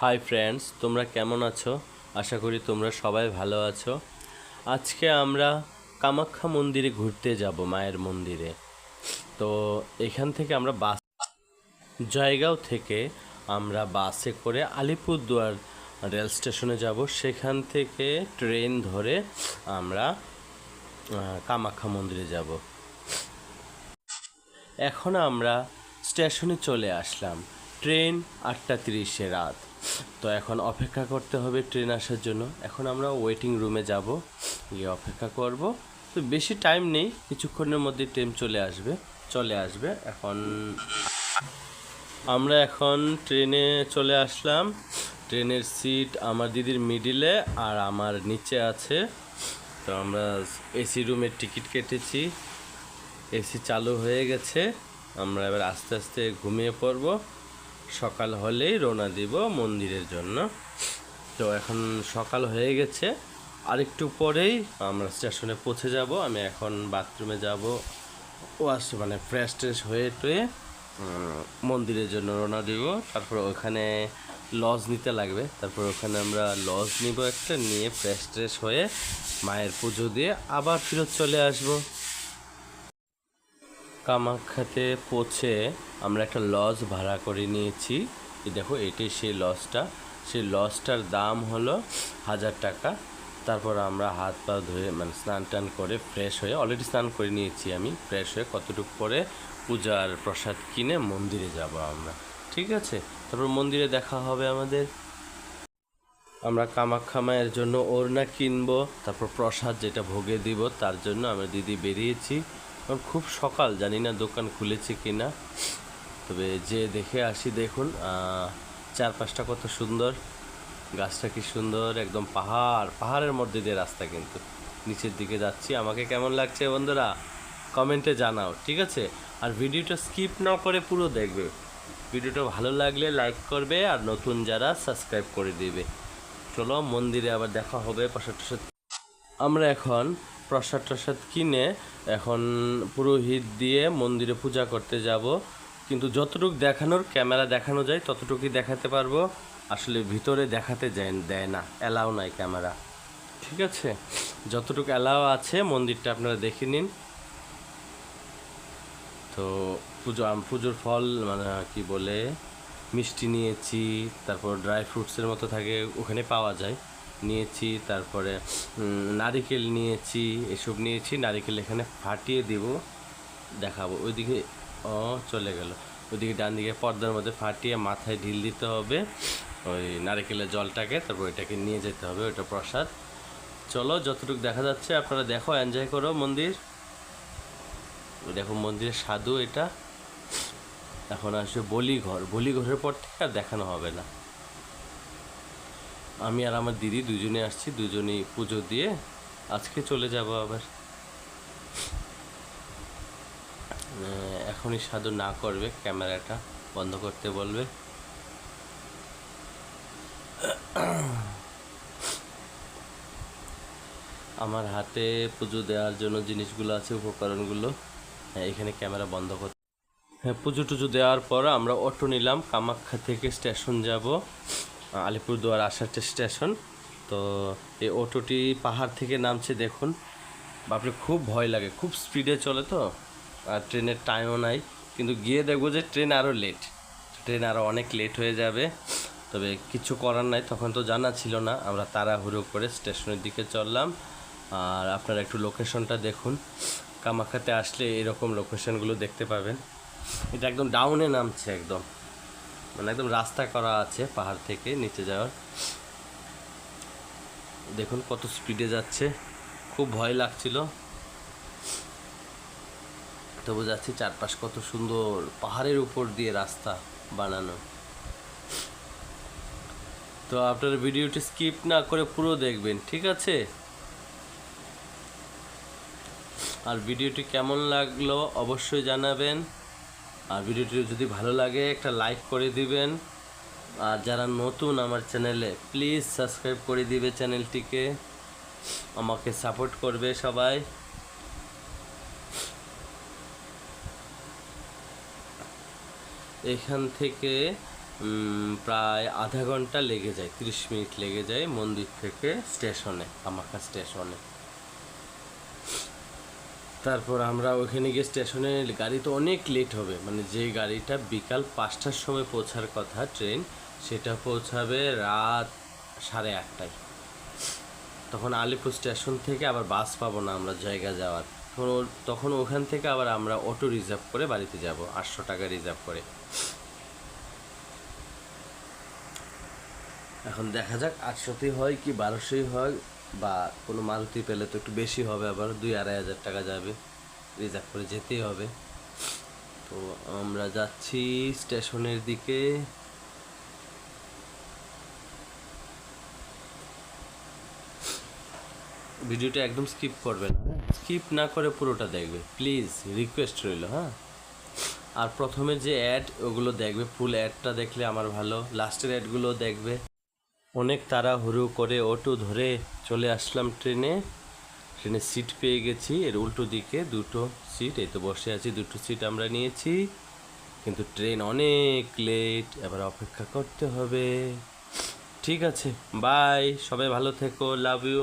Hi friends, তোমরা কেমন আছো? আশা করি তোমরা সবাই ভালো আছো। আজকে আমরা কামাখ্যা মন্দিরে ঘুরতে যাব, মায়ের মন্দিরে। তো এখান থেকে আমরা জয়গাঁও থেকে আমরা বাসে করে আলিপুরদুয়ার রেল স্টেশনে যাব। সেখান থেকে ট্রেন ধরে আমরা কামাখ্যা মন্দিরে যাব। এখন আমরা স্টেশনে চলে আসলাম। ট্রেন 8:30 রাত। তো এখন অপেক্ষা করতে হবে ট্রেন আসার জন্য। এখন আমরা ওয়েটিং রুমে যাব, গিয়ে অপেক্ষা করব। তো বেশি টাইম নেই, কিছুক্ষণের মধ্যে ট্রেন চলে আসবে। আমরা এখন ট্রেনে চলে আসলাম। ট্রেনের সিট আমার দিদির মিডিলে আর আমার নিচে আছে। তো আমরা এসি রুমের টিকিট কেটেছি, এসি চালু হয়ে গেছে। আমরা এবার আস্তে আস্তে ঘুমিয়ে পড়ব। সকাল হলেই রওনা দিব মন্দিরের জন্য। তো এখন সকাল হয়ে গেছে, আরেকটু পরেই আমরা স্টেশনে পৌঁছে যাব। আমি এখন বাথরুমে যাব, ফ্রেশ ট্রেশ হয়ে টয়ে মন্দিরের জন্য রওনা দিব। তারপর ওখানে লজ নিতে লাগবে, তারপর ওখানে আমরা লজ নিব একটা, নিয়ে ফ্রেশ ট্রেশ হয়ে মায়ের পুজো দিয়ে আবার ফেরত চলে আসব। কামাখ্যাতে পৌঁছে আমরা একটা লজ ভাড়া করে নিয়েছি। দেখো, এটাই সেই লজটা। সেই লজটার দাম হলো 1000 টাকা। তারপর আমরা হাত পা ধুয়ে স্নান টান করে ফ্রেশ হয়ে, অলরেডি স্নান করে নিয়েছি আমি, ফ্রেশ হয়ে কতটুকু পরে পূজার প্রসাদ কিনে মন্দিরে যাব আমরা। ঠিক আছে, তারপর মন্দিরে দেখা হবে আমাদের। আমরা কামাখ্যা মায়ের জন্য ওড়না কিনবো, তারপর প্রসাদ যেটা ভোগে দিব তার জন্য আমরা দিদি বেরিয়েছি। কারণ খুব সকাল, জানি না দোকান খুলেছে কি না, তবে যে দেখে আসি। দেখুন চারপাশটা কত সুন্দর, গাছটা কি সুন্দর, একদম পাহাড়ের মধ্যে দিয়ে রাস্তা, কিন্তু নিচের দিকে যাচ্ছি। আমাকে কেমন লাগছে বন্ধুরা কমেন্টে জানাও, ঠিক আছে? আর ভিডিওটা স্কিপ না করে পুরো দেখবে। ভিডিওটা ভালো লাগলে লাইক করবে, আর নতুন যারা সাবস্ক্রাইব করে দিবে। চলো মন্দিরে আবার দেখা হবে। প্রসাদ টসাদ আমরা এখন প্রসাদ টসাদ কিনে এখন পুরোহিত দিয়ে মন্দিরে পূজা করতে যাব। কিন্তু যতটুকু দেখানোর ক্যামেরা দেখানো যায় ততটুকুই দেখাতে পারবো। আসলে ভিতরে দেখাতে দেয় না, অ্যালাউ নাই ক্যামেরা। ঠিক আছে, যতটুকু অ্যালাউ আছে মন্দিরটা আপনারা দেখে নিন। তো পুজোর ফল কি বলে, মিষ্টি নিয়েছি, তারপর ড্রাই ফ্রুটসের মতো থাকে ওখানে পাওয়া যায়, নিয়েছি। তারপরে নারিকেল নিয়েছি, এসব নিয়েছি। নারিকেল এখানে ফাটিয়ে দেব, দেখাবো। ওইদিকে চলে গেল, ওইদিকে ডান দিকে পর্দার মধ্যে ফাটিয়ে মাথায় ঢিল দিতে হবে ওই নারিকেলের জলটাকে, তারপর ওইটাকে নিয়ে যেতে হবে, ওইটা প্রসাদ। চলো, যতটুকু দেখা যাচ্ছে আপনারা দেখো, এনজয় করো মন্দির। দেখো মন্দিরের স্বাদু এটা। এখন আসবে বলিঘরের পর থেকে আর দেখানো হবে না। আমি আর আমার দিদি দুজনে আসছি, দুজনেই পুজো দিয়ে আজকে চলে যাব আবার। এখনই সাধু না করবে, ক্যামেরাটা বন্ধ করতে বলবে। আমার হাতে পুজো দেওয়ার জন্য জিনিসগুলো আছে, উপকরণগুলো। এখানে ক্যামেরা বন্ধ করতে। পুজো টুজো দেওয়ার পর আমরা অটো নিলাম, কামাখ্যা থেকে স্টেশন যাব, আলিপুরদুয়ার আসার স্টেশন। তো এই অটোটি পাহাড় থেকে নামছে, দেখুন। বাপরে, খুব ভয় লাগে, খুব স্পিডে চলে তো, আর ট্রেনের টাইমও নাই। কিন্তু গিয়ে দেখবো যে ট্রেন আরও অনেক লেট হয়ে যাবে। তবে কিছু করার নাই, তখন তো জানা ছিল না। আমরা তাড়াহুড়ো করে স্টেশনের দিকে চললাম। আর আপনারা একটু লোকেশনটা দেখুন, কামাখ্যাতে আসলে এরকম লোকেশনগুলো দেখতে পাবেন। এটা একদম ডাউনে নামছে, একদম একদম রাস্তা করা আছে পাহাড় থেকে নিচে যাওয়ার। দেখুন কত স্পিডে যাচ্ছে, খুব ভয় লাগছিল। তবু যাচ্ছি, চারপাশ কত সুন্দর, পাহাড়ের উপর দিয়ে রাস্তা বানানো। তো আপনারা ভিডিওটি স্কিপ না করে পুরো দেখবেন, ঠিক আছে? আর ভিডিওটি কেমন লাগলো অবশ্যই জানাবেন। আর ভিডিওটি যদি ভালো লাগে একটা লাইক করে দিবেন। আর যারা নতুন আমার চ্যানেলে, প্লিজ সাবস্ক্রাইব করে দিবে চ্যানেলটিকে, আমাকে সাপোর্ট করবে সবাই। এখান থেকে প্রায় আধা ঘন্টা লেগে যায়, 30 মিনিট লেগে যায় মন্দির থেকে স্টেশনে, কামাখ্যা স্টেশনে। তারপর আমরা ওখানে গিয়ে স্টেশনে, গাড়ি তো অনেক লেট হবে, মানে যে গাড়িটা বিকাল 5টার সময় পৌঁছার কথা ট্রেন, সেটা পৌঁছাবে রাত 8:30টায়। তখন আলিপুর স্টেশন থেকে আবার বাস পাবো না আমরা জায়গা যাওয়ার, তখন ওখান থেকে আবার আমরা অটো রিজার্ভ করে বাড়িতে যাব 800 টাকা রিজার্ভ করে। এখন দেখা যাক 800তেই হয় কি 1200ই হয়, বা কোনো মারুতি পেলে তো একটু বেশি হবে, আবার 2-2.5 হাজার টাকা যাবে, রিজার্ভ করে যেতেই হবে। তো আমরা যাচ্ছি স্টেশনের দিকে। ভিডিওটা একদম স্কিপ করবে না, স্কিপ না করে পুরোটা দেখবে প্লিজ, রিকোয়েস্ট রইল। হ্যাঁ, আর প্রথমে যে অ্যাড ওগুলো দেখবে, ফুল অ্যাডটা দেখলে আমার ভালো, লাস্টের অ্যাডগুলো দেখবে। অনেক তাড়াহুড়ো করে অটো ধরে চলে আসলাম ট্রেনে সিট পেয়ে গেছি, এর উল্টো দিকে দুটো সিট, এই তো বসে আছি, দুটো সিট আমরা নিয়েছি, কিন্তু ট্রেন অনেক লেট, এবার অপেক্ষা করতে হবে। ঠিক আছে, বাই, সবাই ভালো থেকো, লাভ ইউ।